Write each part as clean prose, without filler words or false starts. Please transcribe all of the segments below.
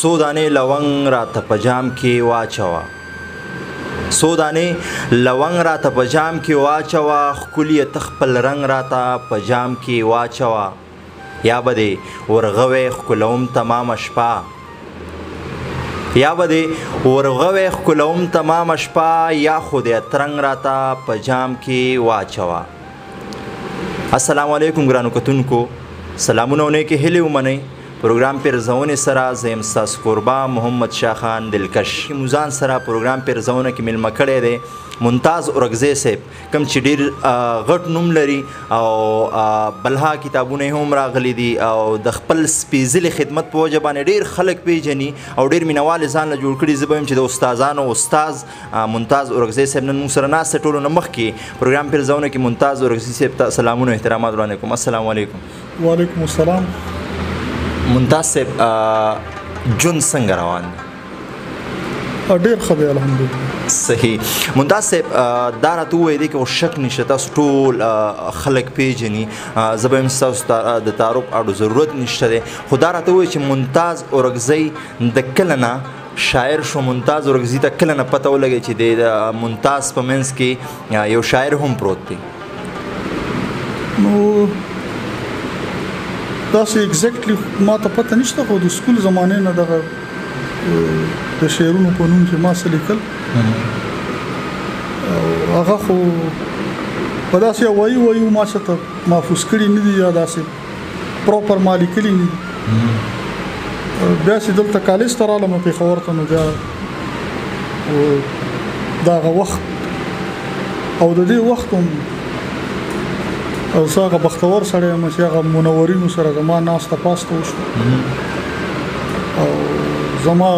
څو دانې لونګ راته په جام کې واچوه څو دانې لونګ راته په جام کې واچوه ښکلي ته خپل رنګ راته په جام کې واچوه یا به دې ورغوی ښکلوم تمامه شپه یا به دې ورغوی ښکلوم تمامه شپه یا خو دې ترنګ راته په جام کې واچوه. السلام علیکم ګرانو کتونکو، سلامونه او نیکې هیلې ومنئ. پروګرام پیرزونې سره زه یم ستاسو کوربه محمد شاه خان دلکش. موزان سره پروګرام پیرزونه کې میلمه کړی دی ممتاز اورکزی صاحب، کوم چې ډېر غټ نوم لري او بلها کتابونه هم راغلي دي او د خپل سپېڅلي خدمت په وجه باندې ډېر خلک پیژني او ډېر مینوال یې ځان له جوړ کړي. زه به یم چې د استادانو استاد ممتاز اورکزی صاحب نن موږ سره ناست دی. ټولو نه مخکې پروګرام پیرزونه کې ممتاز اورکزی صاحب ته سلامونه او احترامات وړاندې کوم. السلام علیکم. وعلیکم السلام. ممتاز صاحب ژوند څنګه روان دی؟ ډېر ښه دی الحمدلله. صحیح. ممتاز صاحب دا راته ووایي دی که شک نشته تاسو ټول خلک پیژني، زه به یم ستاسو د تعارف اړو ضرورت نشته دی، خو دا راته ووایي چې ممتاز اورکزی د کله نه شاعر شو؟ ممتاز اورکزي ته کله نه پته ولګی چې د ممتاز په منځ کې یو شاعر هم پروت دی؟ نو داسې اګزیکټلی ما ته پته نشته، خو د سکول زمانې نه دغه د شعرونو په نوم چې ما څه لیکل هغه خو په داسې وایي ما څه ته محفوظ کړي نه دي یا داسې پروپر ما لیکلي نه دي. بیا چې دلته کالج ته رالم پېښور ته، نو بیا د هغه وخت او د دې وخت هم او زه هغه بختور سړی یم چې هغه منورینو سره زما ناسته پاسته وشوه او زما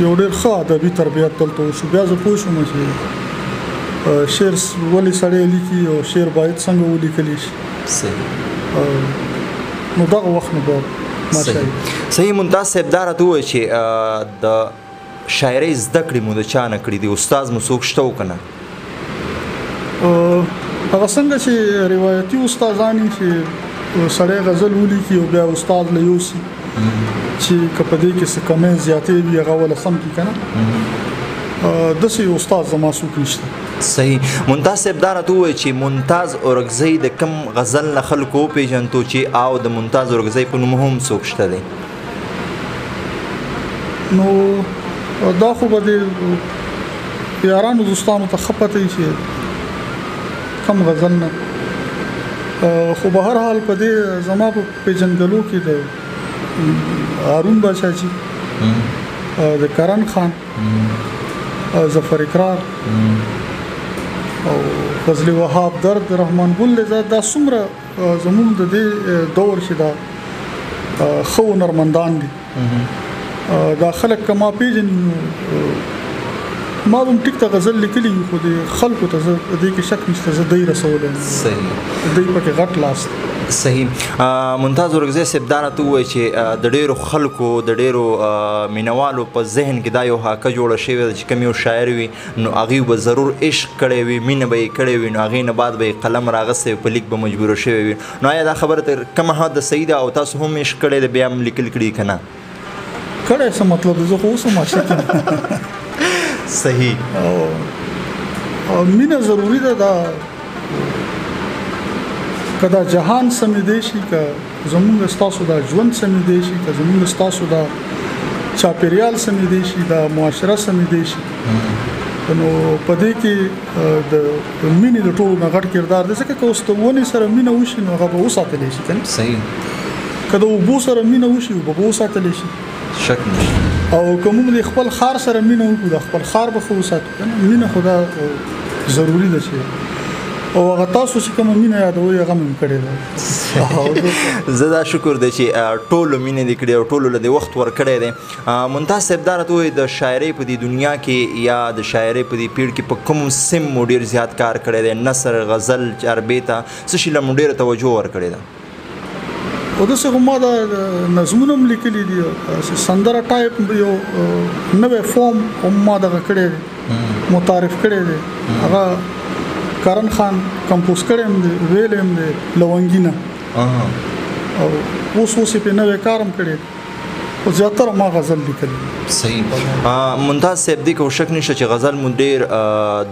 یو ډېر ښه ادبي تربیت دلته وشو. بیا زه پوه شوم چې شعر ولې سړی لیکي او شعر باید څنګه ولیکلی شي. نو دغه وخت نه بعد صحیح. ممتاز صاحب دا راته ووایي چې د شاعرۍ زده کړې مو د چا نه کړي دي؟ استاد مو څوک شته و که نه؟ هغه څنګه چې روایتي استادان چې سړی غزل ولیکي او بیا استاد له یوسي چې که په دې کې څه کمې زیاتې وي هغه وله سم کړي که نه، داسې استاد زما څوک نشته. صحیح. ممتاز صاحب دا راته ووایي چې ممتاز اورکزی د کوم غزل نه خلکو وپېژنتو چې او د ممتاز اورکزی په نوم هم څوک شته دی؟ نو دا خو به د یارانو دوستانو ته ښه پته وي چې کم غزل نه، خو به هر حال په دې زما په پیژندګلو کې د هارون بادشاهجي، د کرن خان، ظفر اقرار او فضل وهاب، درد رحمان ګل، دا څومره زموږ د دې دور چې دا ښه هنرمندان دي دا خلک که ما پیژني ما هم ټیک ته غزل لیکلی خو د خلکو ته زه دې کې شک نشته زه دی رسولی. صحیح. دی پکې غټ لاس. صحیح. ممتاز اورکزی صاحب دا راته ووایي چې د ډېرو خلکو د ډېرو مینوالو په ذهن کې دا یو حاکه جوړه شوې ده چې کوم یو شاعر وي نو هغوی به ضرور عشق کړی وي، مینه به یې کړې وي، نو هغې نه بعد به یې قلم راغستی وي، په لیک به مجبوره شوی وي. نو آیا دا خبره تر کومه حده صحیح ده او تاسو هم عشق کړی دی بیا هم لیکل کړي که نه؟ کړی څه مطلب دی؟ زه خو اوس هم عاشق یم. صحیح. او مینه ضروری ده. دا که دا جهان سمیدی شي، که زمونږ ستاسو دا ژوند سمیدی شي، که زمونږ ستاسو دا چاپیریال سمیدی شي، دا معاشره سمیدی شي، نو په دې کې د مینې د ټولو نه غټ کردار دی. ځکه که اوس د ونې سره مینه وشي نو هغه به وساتلی شي که نه؟ صحیح. که د اوبو سره مینه وشي اوبه به وساتلی شي. شک نشته. او که موږ د خپل ښار سره مینه وکړو د خپل ښار به ښه وساتو که نه؟ مینه خو دا ضروري ده چې او هغه تاسو چې کومه مینه یادوئ هغه مې کړې ده. زه دا شکر دی چې ټولو مینې دې کړې او ټولو له دې وخت ورکړی دی. ممتاز صاحب دا راته ووایي د شاعرۍ په دې دنیا کې یا د شاعرۍ په دې پیړ کې په کوم سم مو ډېر زیات کار کړی دی؟ نثر، غزل، عربۍ ته څه شي له مو ډېره توجه ورکړې ده؟ او داسې خو ما دا نظمونه هم لیکلي دي، سندره ټایپ یو نوی فارم هم ما دغه کړی دی، متعارف کړی دی. هغه کرن خان کمپوز کړی هم دی، ویلی هم دی لونګینه، او اوس یې پرې نوی کار هم کړی دی. او زیاتره ما غزل لیکلی. صحیح. ممتاز صاحب دې کو شک نشته چې غزل مو ډیر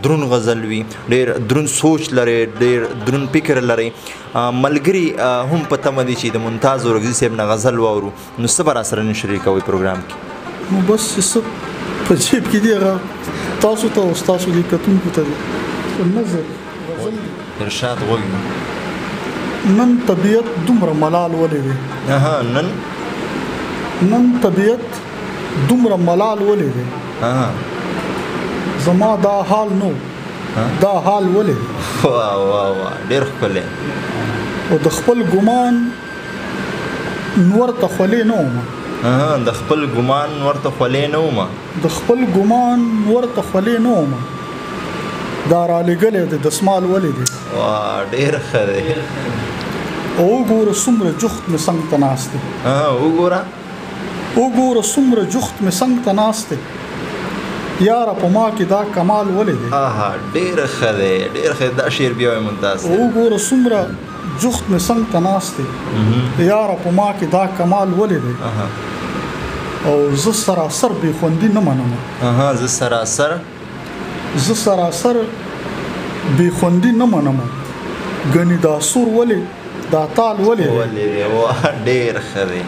درون غزل وي، ډیر درون سوچ لري، ډیر درون فکر لري. ملګری هم په تمه دي چې د ممتاز اورکزي صاحب نه غزل واورو، نو څه به راسره نه شریکوئ پروګرام کې؟ نو بس څه په جیب کې دی هغه تاسو ته او ستاسو دې کتونکو ته نظر غزل ارشاد غوږ. نن طبیعت دومره ملال ولې دی؟ نن طبیعت دومره ملال ولې دی؟ زما دا حال نو دا حال ولې دی؟ واه واه واه ډېر ښکلی. او د خپل ګمان نور ته خولې نه ومه. د خپل ګمان ورته خولې نه ومه. د خپل ګمان ورته خولې نه ومه. دا رالېږلی دی دسمال ولې دی؟ واه ډېر ښه دی. او وګوره څومره جخت مې څنګ ته ناست دی. وګوره څومره جخت مې څنګ ته ناست دی. یاره په ما کې دا کمال ولې دی؟ ډېر ښه دی، ډېر ښه. دا شعر بیا وایي ممتاز. وګوره څومره جخت مې څنګ ته ناست دی. یاره په ما کې دا کمال ولې دی؟ او زه سراسر بې خوندي نه منم. زه سراسر بې خوندي نه منم. ګنې دا سور ولې دا تال ولې دی؟ ډېر ښه دی.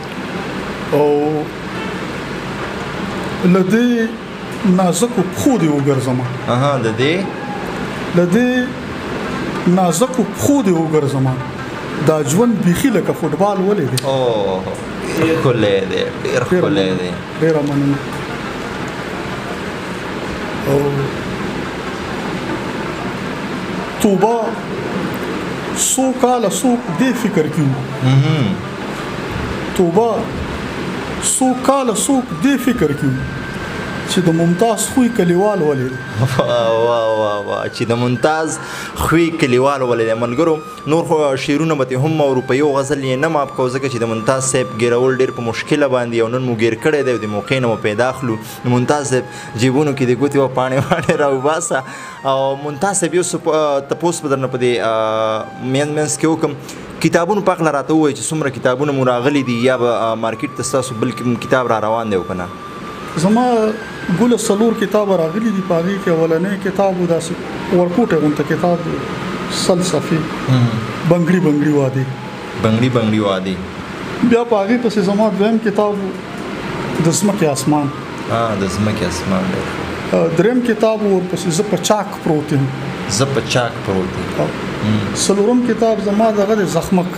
او له دې نازکو پښو دې وګرځمه. له دې نازکو پښو دې وګرځمه. دا ژوند بیخي لکه فوټبال ولې دی؟ ښکلی دی، ډېر ښکلی دی. ډېره مننه. او توبه څو کاله څوک دې فکر کوي. توبه څو کاله څوک دې فکر کوي چې د ممتاز خوی کلیوال ولې دی؟ چې د ممتاز خوی کلیوال ولې دی. ملګرو نور خو شعرونه به هم اورو، په یو غزل یې نه ماپ کوو ځکه چې د ممتاز صاحب ګیرول ډېر په مشکله باندې او نن مو ګیر کړی دی او د موقع نه مو پیدا خلو. ممتاز صاحب جیبونو کې د ګوتې و پاڼې واڼې راوباسه. او ممتاز صاحب یو تپوس به درنه په دې منځ کې وکړم، کتابونو په هکله راته ووایي چې څومره کتابونه مو راغلي دي یا به مارکیټ ته ستاسو بل کتاب را روان دی او که نه؟ زما ګوله 4 کتابه راغلي دي. په هغې کې اولنی کتاب و داسې ورکوټی غونته کتاب دی، 100 صفحې، بنګړي وادي. بیا په هغې پسې زما دویم کتاب و د ځمکې اسمان. دریم کتاب ورپسې زه په چاک پروت یم. څلورم کتاب زما دغه د زخمک.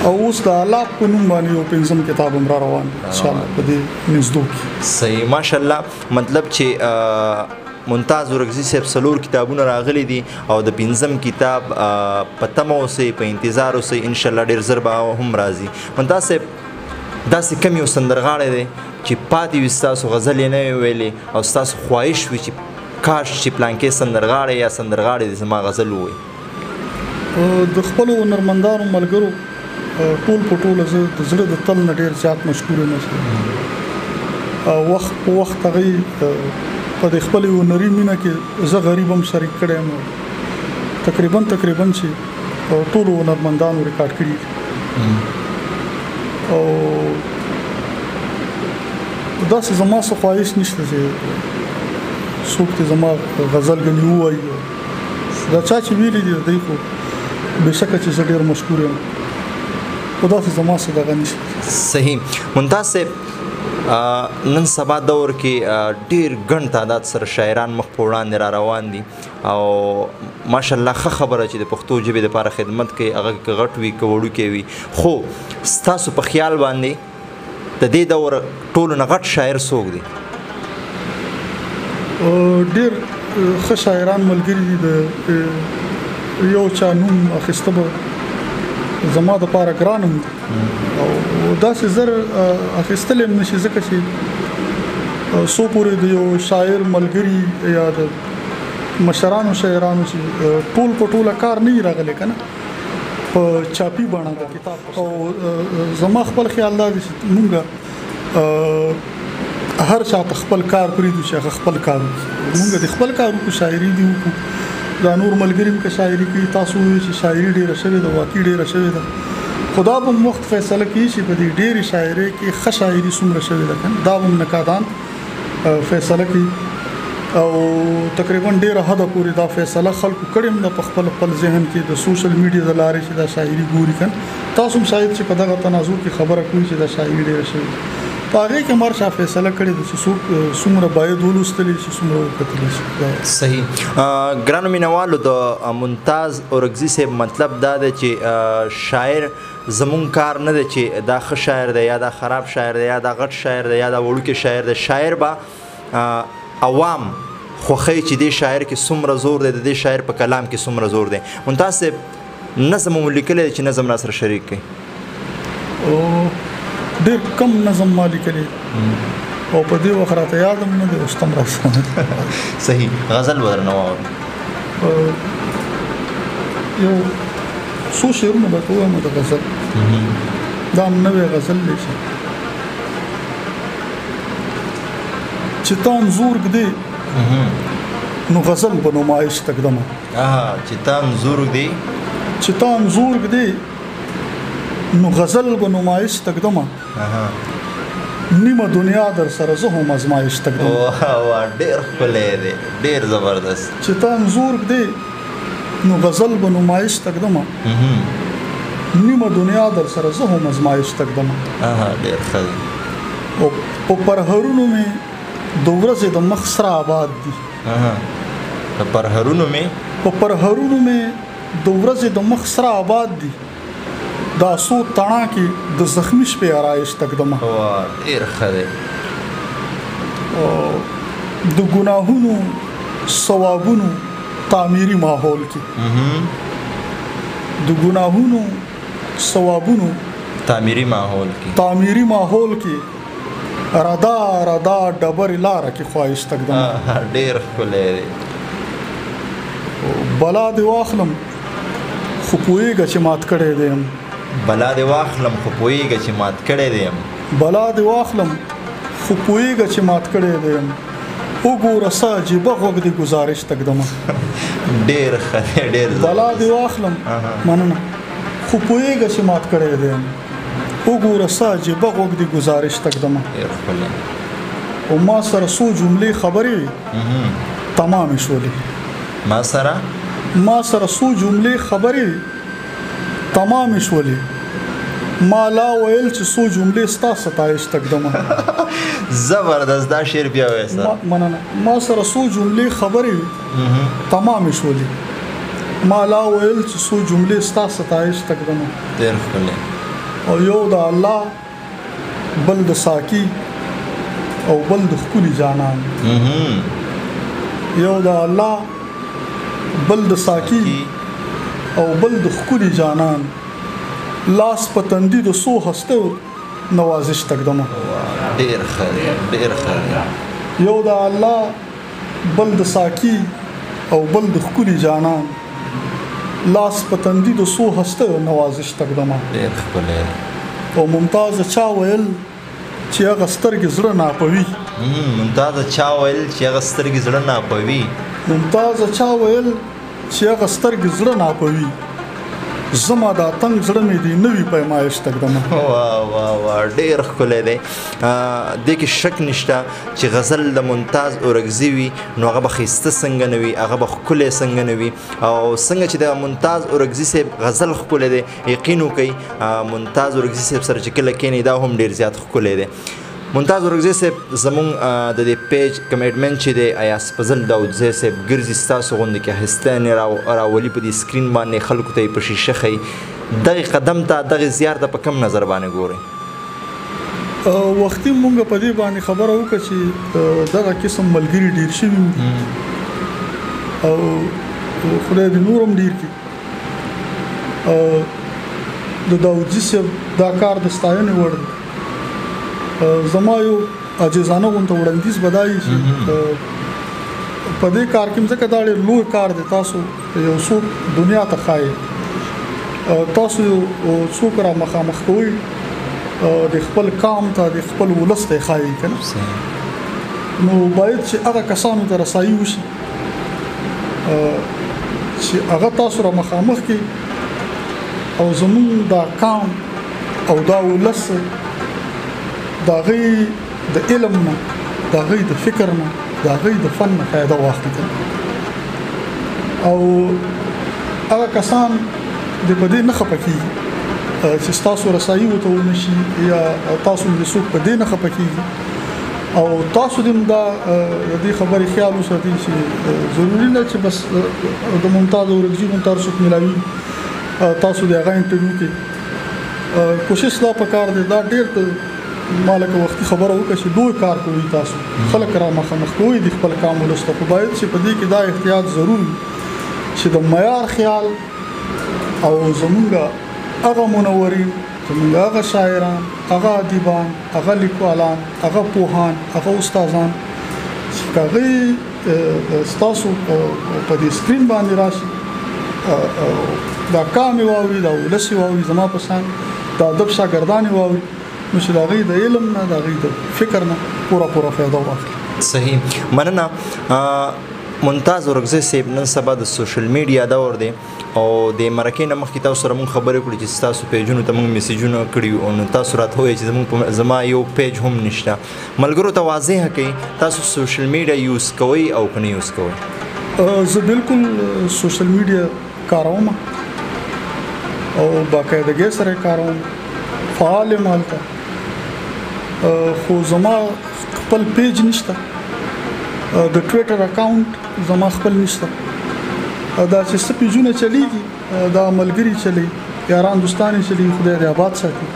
او اوس د علاق په نوم باندې یو 5م کتاب هم را روان دی انشاءالله په دې نږدو کې. صحیح ماشاءالله. مطلب چې ممتاز اورکزي صاحب 4 کتابونه راغلي دي او د 5م کتاب په تمه اوسئ، په انتظار اوسئ، انشاءالله ډېر ژر به هم راځي. ممتاز صاحب داسې کم یو سندرغاړی دی چې پاتې وي ستاسو غزل یې نه وي ویلې او ستاسو خواهش وي چې کاش چې پلانکې سندرغاړی یا سندرغاړی دې زما غزل ووایي؟ د خپلو هنرمندانو ملګرو ټول په ټوله زه د زړه د تل نه ډېر زیات مشکور یم چې وخت په وخت هغوی په دې خپلې هنري مینه کې زه غریب هم شریک کړی یم. تقریبا چې ټولو هنرمندانو ریکارډ کړي دي. او داسې زما څه خواهش نشته چې څوک دې زما غزل ګنې ووایي. دا چا چې ویلي دي دی خو بېشکه چې زه ډېر مشکور یم، خو داسې زما څه دغه نشته. صحیح. ممتاز صاحب نن سبا دور کې ډېر ګڼ تعداد سره شاعران مخ په وړاندې را روان دي او ماشاءالله ښه خبره چې د پښتو ژبې دپاره خدمت کوي، هغه که غټ وي که وړوکی وي. خو ستاسو په خیال باندې د دې دور ټولو نه غټ شاعر څوک دی؟ ډېر ښه شاعران ملګري دي. د یو چا نوم اخیسته به زما دپاره ګران هم او داسې زر اخیستلی هم نشي ځکه چې څو پورې د یو شاعر ملګري یا د مشرانو شاعرانو چې ټول په ټوله کار نه وي راغلی که نه په چاپي بڼه د کتاب. او زما خپل خیال دا دی چې مونږ هر چاته خپل کار پرېږدو چې هغه خپل کار وکړي. مونږ د خپل کار وکړو، شاعري دې وکړو. دا نور ملګري هم که شاعري کوي، تاسو ووایئ چې شاعري ډېره شوې ده، واقعي ډېره شوې ده. خدا به وخت فیصله کوي چې په دې ډېری شاعري کې ښه شاعري څومره شوې ده کنه دا هم نقادان فیصله کوي او تقریبا ډېره حد پورې دا فیصله خلکو کړي هم په خپل ذهن کې د سوشل میډیا د لارې چې دا شاعري ګوري کنه تاسو هم شاید چې په دغه تناظر کې خبره کوي چې دا شاعري ډېره شوې په هغې کې مرشا فیصله کړې ده چې څوک څومره باید ولوستلی شي څومره وکتلی شي صحیح ګرانو مینوالو د ممتاز اورکزي صاحب مطلب دا دی چې شاعر زمون کار نه دی چې دا ښه شاعر دی یا دا خراب شاعر دی یا دا غټ شاعر دی یا دا وړوکی شاعر دی شاعر به عوام خوښوي چې دې شاعر کې څومره زور دی د دې شاعر په کلام کې څومره زور دی ممتاز صاحب نظم مو لیکلی دی چې نظم را سره شریک کړي ډېر کم نظم ما لیکلی او په دې وخت راته یاد هم نه دی اوس ته هم راسره صحیح غزل به درنه واورو یو څو شعرونه به ووایم د غزل دا هم نوی غزل دی چې تا انځور ږدې نو غزل به نمایش تقدمه چې تا انځور ږدې نو غزل به نمایش تقدمه نیمه دنیا در سره زه هم ازمایش تقدمه ډېر ښکلی دی ډېر زبردست چې تا انځور ږدې نو غزل به نمایش تقدمه نیمه دنیا در سره زه هم ازمایش تقدمه ډېر ښه دی او په پرهرونو مې د ورځې د مخ سره آباد دي په پرهرونو مې د ورځې د مخ سره آباد دي دا څو تڼاکې د زخمي شپې آرایش تقدمه ډېر ښه دی د ګناهونو ثوابونو تعمیري ماحول کې ردا ډبرې لاره کې خواهش تقدمه ډېر ښکلی دی بلا دې واخلم خو پوهېږه چې مات کړی دی یم بلا دې واخلم خو پوهېږه چې مات کړی دی یم وګوره څه عجیبه غوږ دې ګزارش تقدمه ډېر ښه دی ډېر بلا دې واخلم مننه خو پوهېږه چې مات کړی دی یم وګوره څه عجیبه غوږ دې گزارش تقدمه او ما سره څو جملې خبرې تمام شولې ما سره څو جملې خبرې تمام شولې ما لا ویل چې څو جملې ستا ستایش تقدمه زبردست دا شعر بیا وایسته مننه ما سره څو جملې خبرې تمام شولې ما لا ویل چې څو جملې ستا ستایش تقدمه ډېر ښکلی او یو د الله بل د ساقي او بل د ښکلي جانان یو د الله بل د ساقي او بل د ښکلي جانان لاس په تندي د څو هستیو نوازش تقدمه ډېر ښه دی ډېر ښه دی یو د الله بل د ساقي او بل د ښکلي جانان لاس په تندي د څو هستیو نوازش تقدمه ډېر ښکلی او ممتاز چا ویل چې هغه سترګې زړه ناپوي ممتاز چا ویل چې هغه سترګې زړه ناپوي زما دا تنگ زړه مې دی نوی پیمایش تقدمه واه ډېر ښکلی دی دې کې شک نشته چې غزل د ممتاز اورکزي وي نو هغه به ښایسته څنګه نه وي هغه به ښکلی څنګه نه وي او څنګه چې د ممتاز اورکزي صاحب غزل ښکلی دی یقین وکئ ممتاز اورکزي صاحب سره چې کله کښېنئ دا هم ډېر زیات ښکلی دی ممتاز اورکزي صاحب زمونږ د دې پیج کمیټمنټ چې دی ایاز فضل داودزی صاحب ګرځي ستاسو غوندې کې اخیستنې راولي په دې سکرین باندې خلکو ته یې په شیشه ښیي دغې قدم ته دغې زیار ته په کم نظر باندې ګورئ وختي مونږ په دې باندې خبره وکړه چې دغه قسم ملګري ډېر شوي او خدای دې نور هم ډېر کړي د داودزي صاحب دا کار د ستاینې وړ دی زما یو عاجزانه غونته وړاندیز بدایي چې په دې کار کې ځکه دا ډېر لوی کار دی تاسو یو څوک دنیا ته ښایي تاسو یو څوک را مخامخ کوئ د خپل قام ته د خپل ولس ته ښایي که نه نو باید چې هغه کسانو ته رسایي وشي چې هغه تاسو را مخامخ کړي او زمون دا قام او دا ولس دا غي د علم نه دا غي د فکر نه دا غي د فن نه فائدہ واخلي او هغه کسان د پدې نه خپکیږي چې تاسو رسایي وته ونشي یا تاسو د سوق په دې نه خپکیږي او تاسو د خبرې خیال وساتئ چې ضروري نه چې بس د ممتاز اورګزي ممتاز سوق ملاوي تاسو د هغه انټرویو کې کوشش لا پکار دی دا ډېر مالک وختي خبره وکړي چې دوی کار کوي تاسو خلک را مخ کوي د خپل کار ولسته په باید چې په دې کې دا احتیاط ضروري چې د معیار خیال او زمونږ هغه منورین زمونږ هغه شاعران هغه ادیبان هغه لیکوالان هغه پوهان هغه استادان چې هغه ستاسو په دې سکرین باندې راشي دا کامي واوري دا ولسي واوري زما په شان دا ادب شاګردان واوري نو چې دا غي د علم نه دا غي د فکر نه پورا فائدہ واخلي. صحیح مننه. ممتاز اورګزي صاحب نن سبا د سوشل میډیا دور دی او د مرکې نه مخکې تاسو سره مونږ خبرې کړې چې تاسو پیجونو ته مونږ میسیجونه کړي او نو تاسو راته وایي چې زموږ زما یو پیج هم نشته. ملګرو ته واضح کړئ تاسو سوشل میډیا یوز کوئ او که نه یوز کوئ؟ زه بالکل سوشل میډیا کاروم او باقاعدګۍ سره کاروم، فعال یم هلته، خو زما خپل پیج نشته، د ټویټر اکاونټ زما خپل نشته. دا چې څه پیجونه چلیږي دا ملګري چلی یاران دوستان چلی خدای دې آباد ساتي.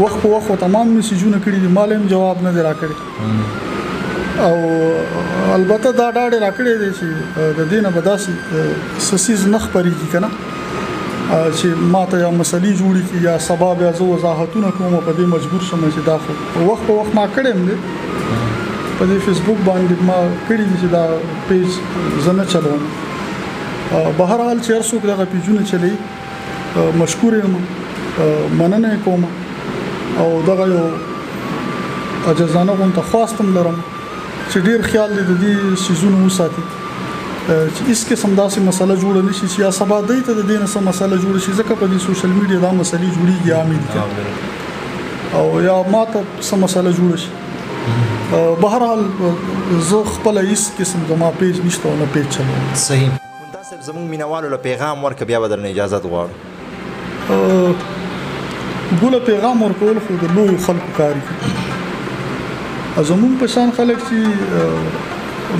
وخت په وخت تمام میسیجونه کړي دي مال هم جواب نه دی راکړي او البته دا ډاډ راکړي دي چې د دینه بداسي سسیز نه خبريږي کنه چې ماته یا مسلې جوړي کی یا سبب یا زو وضاحتونه کوم په دې مجبور شوم چې دا خو وخت په وخت ما کړم دي په دې فیسبوک باندې ما کړی چې دا پیج زنه چلوم. بهر حال چې ارسو دغه پیجونه چلی مشکور یم، مننه کوم او دغه یو اجازانه کوم ته خواستم لرم چې ډیر خیال دې دې سيزونه وساتي چې اس قسم داسې مسله جوړه نشي چې یا سبا دې ته د دې نه سم مسله جوړه شي ځکه په دې سوشل میډیا دا مسلې جوړيږي عامه او یا ماته سم مسله جوړه شي. بهر حال زه خپل هیڅ قسم زما پیج نشته او نه پیج چلوم. صحیح. ممتاز صاحب زموږ مینوالو له پیغام ورکړه بیا به درنه اجازه غواړو. ګوله پیغام ورکول خو د لوی خلکو کار دی. زموږ په شان خلک چې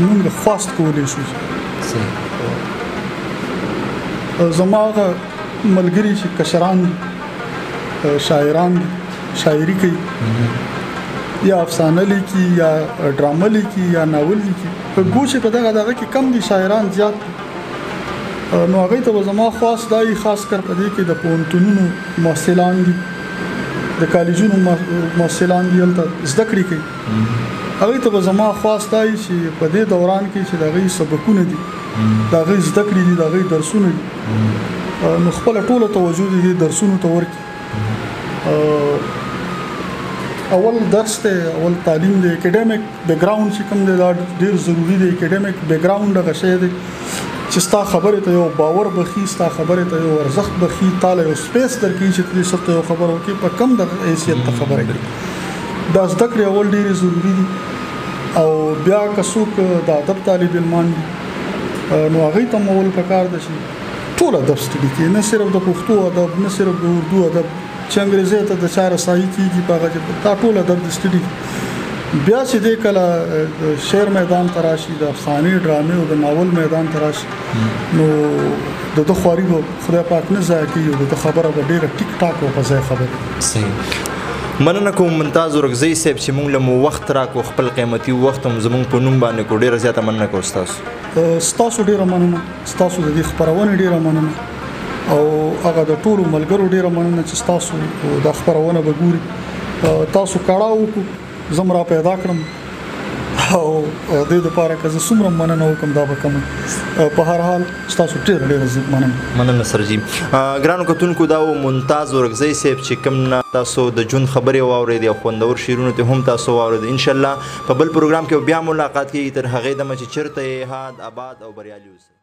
موږ خواست کولی شو. زما هغه ملګري چې کشران دي شاعران دي شاعري کوي یا افسانه لیکي یا ډرامه لیکي یا ناول لیکي په ګوښه په دغه کې کم دي شاعران زیات نو هغه ته زما خاص دای خاص کر په دې کې د پونتونو محصلان دي د کالجونو محصلان دي تل زده کړې کوي هغه ته زما خاص دای چې په دې دوران کې چې دغه سبقونه دي دغه زده کړې دي دغه درسونه دي نو خپل ټوله توجه دي درسونو ته ورکړي. اول درس ته اول تعلیم دی اکیډمیک بیک گراوند چې کوم دی دا ډیر ضروری دی. اکیډمیک بیک گراوند هغه شی دی چې ستا خبره ته یو باور بخي ستا خبره ته یو ارزښت بخي تعالی یو سپیس درکې چې دې سره یو خبره وکي په کم د حیثیت ته خبره کړي دا زده کړې اول ډیر ضروری دي او بیا که څوک د ادب طالب علمان دي نو هغه ته مول پکار دي چې ټول ادب ستړي کې نه صرف د پښتو ادب نه صرف د اردو ادب چې انګریزي ته د چاره سایي کیږي په هغه چې تا ټول ادب د ستړي بیا چې د کله شعر میدان تراشي د افسانه ډرامې او د ناول میدان تراشي نو د خواري خدای پاک نه ځای کوي د خبره به ډیره ټیک ټاک او په ځای خبره. صحیح. مننه کوم ممتاز اورګزي صاحب چې موږ له وخت راکو خپل قیمتي وخت هم زموږ په نوم باندې کو ډیره زیاته مننه کوم تاسو ډیره مننه تاسو د دې خبرونه ډیره مننه او هغه د ټولو ملګرو ډیره مننه چې تاسو د خبرونه وګوري تاسو کړهو زمرا پیدا کړم او د دې لپاره که زه څومره مننه وکم دا به کم په هر حال تاسو ډېر مننه سرجی. ګرانو کتونکو دا و ممتاز اورګزي صاحب چې کوم تاسو د ژوند خبرې واورېدې او خوندور شعرونه ته هم تاسو واورېد. انشاءالله په بل پروګرام کې بیا ملاقات کیږي تر هغې دمه چې چیرته یې هاد آباد او بریالي اوسئ.